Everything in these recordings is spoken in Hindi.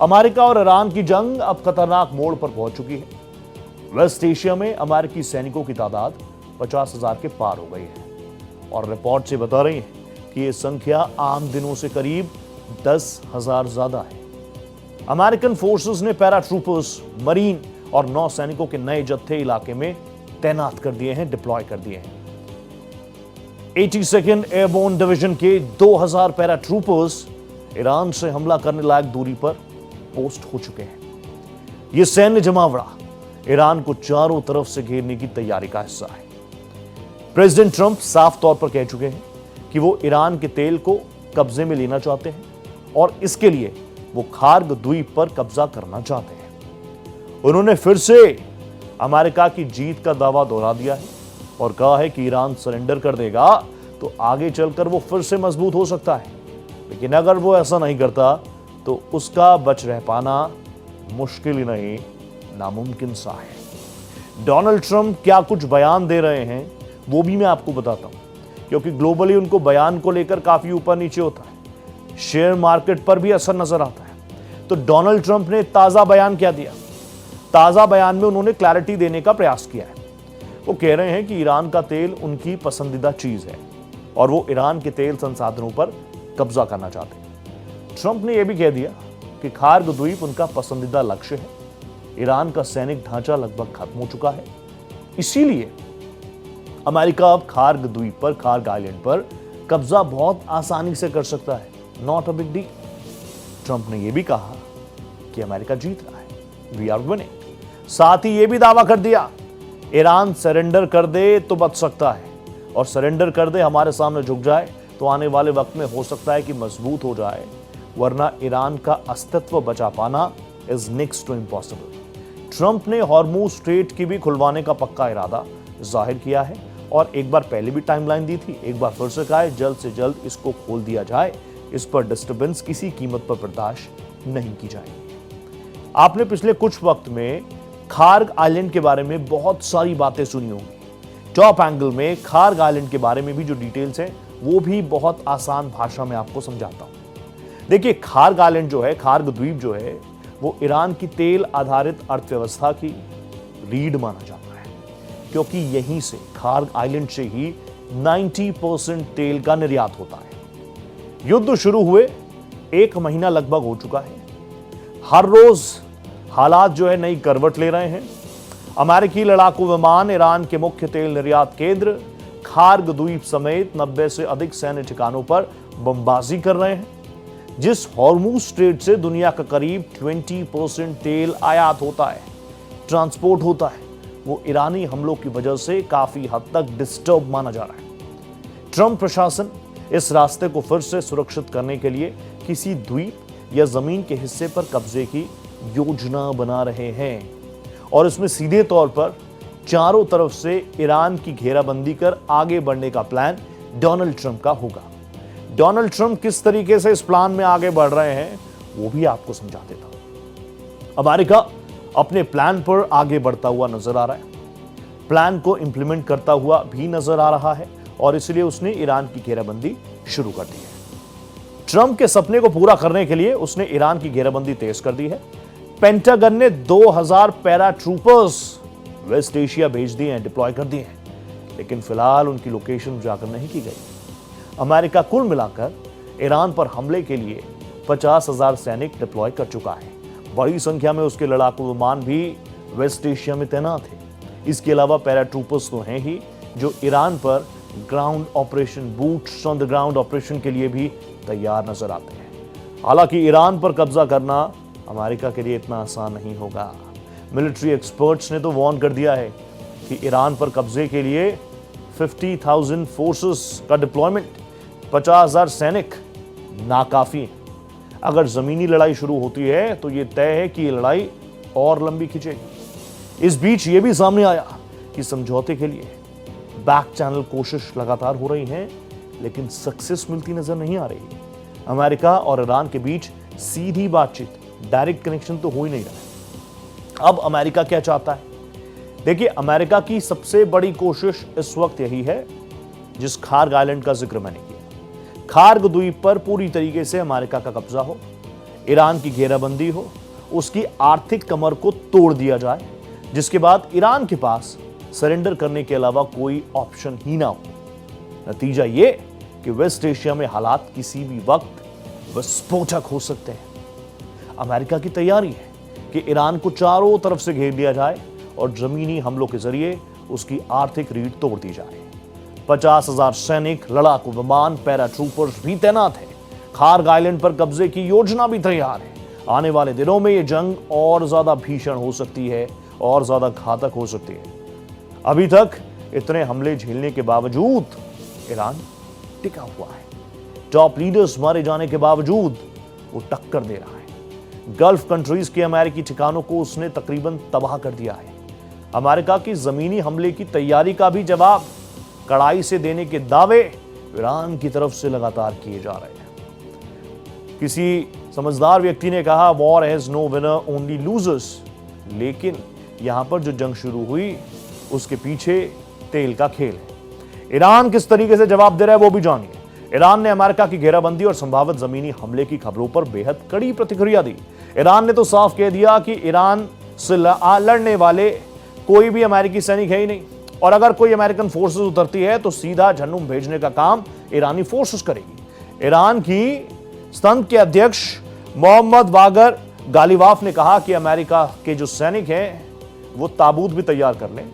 अमेरिका और ईरान की जंग अब खतरनाक मोड़ पर पहुंच चुकी है। वेस्ट एशिया में अमेरिकी सैनिकों की तादाद 50,000 के पार हो गई है और रिपोर्ट से बता रही है कि यह संख्या आम दिनों से करीब 10,000 ज्यादा है। अमेरिकन फोर्सेस ने पैराट्रूपर्स, मरीन और नौसैनिकों के नए जत्थे इलाके में तैनात कर दिए हैं, डिप्लॉय कर दिए हैं। 82nd एयरबोर्न डिवीजन के 2000 पैराट्रूपर्स ईरान से हमला करने लायक दूरी पर पोस्ट हो चुके हैं। यह सैन्य जमावड़ा ईरान को चारों तरफ से घेरने की तैयारी का हिस्सा है। प्रेसिडेंट ट्रंप साफ तौर पर कह चुके हैं कि वो ईरान के तेल को कब्जे में लेना चाहते हैं और इसके लिए वो खार्ग द्वीप पर कब्जा करना चाहते हैं। उन्होंने फिर से अमेरिका की जीत का दावा दोहरा दिया है और कहा है कि ईरान सरेंडर कर देगा तो आगे चलकर वो फिर से मजबूत हो सकता है, लेकिन अगर वो ऐसा नहीं करता तो उसका बच रह पाना मुश्किल ही नहीं, नामुमकिन सा है। डोनाल्ड ट्रंप क्या कुछ बयान दे रहे हैं वो भी मैं आपको बताता हूं, क्योंकि ग्लोबली उनको बयान को लेकर काफी ऊपर नीचे होता है, शेयर मार्केट पर भी असर नजर आता है। तो डोनाल्ड ट्रंप ने ताजा बयान क्या दिया? ताजा बयान में उन्होंने क्लैरिटी देने का प्रयास किया है। वो कह रहे हैं कि ईरान का तेल उनकी पसंदीदा चीज है और वो ईरान के तेल संसाधनों पर कब्जा करना चाहते हैं। ट्रंप ने यह भी कह दिया कि खार्ग द्वीप उनका पसंदीदा लक्ष्य है। ईरान का सैनिक ढांचा लगभग खत्म हो चुका है, इसीलिए अमेरिका अब खार्ग द्वीप पर, खार्ग आइलैंड पर कब्जा बहुत आसानी से कर सकता है। Not a big deal. Trump ने यह भी कहा कि अमेरिका जीत रहा है, वी आर विनिंग। साथ ही यह भी दावा कर दिया ईरान सरेंडर कर दे तो बच सकता है और सरेंडर कर दे, हमारे सामने झुक जाए तो आने वाले वक्त में हो सकता है कि मजबूत हो जाए, वरना ईरान का अस्तित्व बचा पाना is next to impossible. Trump ने हॉर्मुज स्ट्रेट की भी खुलवाने का पक्का इरादा जाहिर किया है और एक बार पहले भी टाइमलाइन दी थी, एक बार फिर से कहा है जल्द से जल्द इसको खोल दिया जाए। इस पर डिस्टर्बेंस किसी कीमत पर बर्दाश्त नहीं की जाएगी। आपने पिछले कुछ वक्त में खार्ग आइलैंड के बारे में बहुत सारी बातें सुनी होंगी। टॉप एंगल में खार्ग आइलैंड के बारे में भी जो डिटेल्स हैं वो भी बहुत आसान भाषा में आपको समझाता हूं। देखिए, खार्ग आइलैंड जो है, खार्ग द्वीप जो है, वो ईरान की तेल आधारित अर्थव्यवस्था की रीढ़ माना जाता है, क्योंकि यहीं से, खार्ग आइलैंड से ही 90% तेल का निर्यात होता है। युद्ध शुरू हुए 1 महीना लगभग हो चुका है। हर रोज हालात जो है नई करवट ले रहे हैं। अमेरिकी लड़ाकू विमान ईरान के मुख्य तेल निर्यात केंद्र खार्ग द्वीप समेत 90 से अधिक सैन्य ठिकानों पर बमबाजी कर रहे हैं। जिस हॉर्मुज स्ट्रेट से दुनिया का करीब 20% तेल आयात होता है, ट्रांसपोर्ट होता है, वो ईरानी हमलों की वजह से काफी हद तक डिस्टर्ब माना जा रहा है। ट्रंप प्रशासन इस रास्ते को फिर से सुरक्षित करने के लिए किसी द्वीप या जमीन के हिस्से पर कब्जे की योजना बना रहे हैं और इसमें सीधे तौर पर चारों तरफ से ईरान की घेराबंदी कर आगे बढ़ने का प्लान डोनाल्ड ट्रंप का होगा। डोनाल्ड ट्रंप किस तरीके से इस प्लान में आगे बढ़ रहे हैं वो भी आपको समझा देता हूं। अमेरिका अपने प्लान पर आगे बढ़ता हुआ नजर आ रहा है, प्लान को इंप्लीमेंट करता हुआ भी नजर आ रहा है और इसलिए उसने ईरान की घेराबंदी शुरू कर दी है। ट्रंप के सपने को पूरा करने के लिए उसने ईरान की घेराबंदी तेज कर दी है। पेंटागन ने 2000 पैराट्रूपर्स वेस्ट एशिया भेज दिए हैं, डिप्लॉय कर दिए हैं, लेकिन फिलहाल उनकी लोकेशन उजागर नहीं की गई। अमेरिका कुल मिलाकर ईरान पर हमले के लिए 50,000 सैनिक डिप्लॉय कर चुका है। बड़ी संख्या में उसके लड़ाकू विमान भी वेस्ट एशिया में तैनात है। इसके अलावा पैराट्रूपर्स तो हैं ही जो ईरान पर ground operation, boots on the ground operation के लिए भी तैयार नजर आते हैं। हालांकि ईरान पर कब्जा करना अमेरिका के लिए इतना आसान नहीं होगा। मिलिट्री एक्सपर्ट्स ने तो वार्न कर दिया है कि ईरान पर कब्जे के लिए 50,000 फोर्सेस का डिप्लॉयमेंट, 50,000 सैनिक नाकाफी है। अगर जमीनी लड़ाई शुरू होती है तो यह तय है कि यह लड़ाई और लंबी खिंचेगी। इस बीच यह भी सामने आया कि समझौते के लिए बैक चैनल कोशिश लगातार हो रही है, लेकिन सक्सेस मिलती नजर नहीं आ रही। अमेरिका और ईरान के बीच सीधी बातचीत, डायरेक्ट कनेक्शन तो हो ही नहीं रहा है। अब अमेरिका क्या चाहता है? देखिए, अमेरिका की सबसे बड़ी कोशिश इस वक्त यही है जिस खार्ग आइलैंड का जिक्र मैंने किया। खार्ग द्वीप पर पूरी तरीके से अमेरिका का कब्जा हो। ईरान की घेराबंदी हो, उसकी आर्थिक कमर को तोड़ दिया जाए, जिसके बाद ईरान के पास सरेंडर करने के अलावा कोई ऑप्शन ही ना हो। नतीजा ये कि वेस्ट एशिया में हालात किसी भी वक्त विस्फोटक हो सकते हैं। अमेरिका की तैयारी है कि ईरान को चारों तरफ से घेर लिया जाए और जमीनी हमलों के जरिए उसकी आर्थिक रीढ़ तोड़ दी जाए। 50,000 सैनिक, लड़ाकू विमान, पैराट्रूपर्स भी तैनात हैं। खार्ग आइलैंड पर कब्जे की योजना भी तैयार है। आने वाले दिनों में यह जंग और ज्यादा भीषण हो सकती है और ज्यादा घातक हो सकती है। अभी तक इतने हमले झेलने के बावजूद ईरान टिका हुआ है। टॉप लीडर्स मारे जाने के बावजूद वो टक्कर दे रहा है। गल्फ कंट्रीज के अमेरिकी ठिकानों को उसने तकरीबन तबाह कर दिया है। अमेरिका की जमीनी हमले की तैयारी का भी जवाब कड़ाई से देने के दावे ईरान की तरफ से लगातार किए जा रहे हैं। किसी समझदार व्यक्ति ने कहा, war has no winner only losers. लेकिन यहां पर जो जंग शुरू हुई उसके पीछे तेल का खेल है। ईरान किस तरीके से जवाब दे रहा है वो भी जानिए। ईरान ने अमेरिका की घेराबंदी और संभावित जमीनी हमले की खबरों पर बेहद कड़ी प्रतिक्रिया दी। ईरान ने तो साफ कह दिया कि ईरान से लड़ने वाले कोई भी अमेरिकी सैनिक है ही नहीं, और अगर कोई अमेरिकन फोर्सेस उतरती है तो सीधा झन्नूम भेजने का काम ईरानी फोर्सेस करेगी। ईरान की संघ के अध्यक्ष मोहम्मद बागर गालिबाफ ने कहा कि अमेरिका के जो सैनिक हैं वो ताबूत भी तैयार कर लें।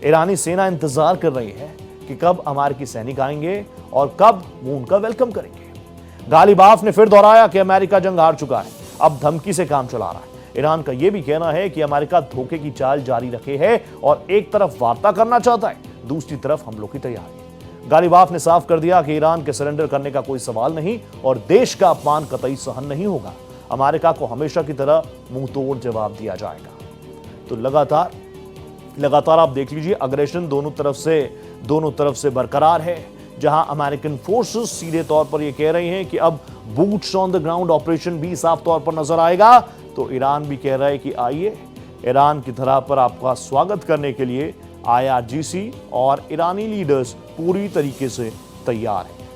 ईरानी सेना इंतजार कर रही है कि कब अमेरिकी सैनिक आएंगे और कब वो उनका वेलकम करेंगे। गालिबाफ ने फिर दोहराया कि अमेरिका जंग हार चुका है, अब धमकी से काम चला रहा है। ईरान का यह भी कहना है कि अमेरिका धोखे की चाल जारी रखे है और एक तरफ वार्ता करना चाहता है, दूसरी तरफ हमलों की तैयारी। गालिबाफ ने साफ कर दिया कि ईरान के सरेंडर करने का कोई सवाल नहीं और देश का अपमान कतई सहन नहीं होगा। अमेरिका को हमेशा की तरह मुंह तोड़ जवाब दिया जाएगा। तो लगातार आप देख लीजिए, अग्रेशन दोनों तरफ से बरकरार है। जहां अमेरिकन फोर्सेस सीधे तौर पर यह कह रही हैं कि अब boots on the ground operation भी साफ तौर पर नजर आएगा, तो ईरान भी कह रहा है कि आइए, ईरान की धरा पर आपका स्वागत करने के लिए IRGC और ईरानी लीडर्स पूरी तरीके से तैयार हैं।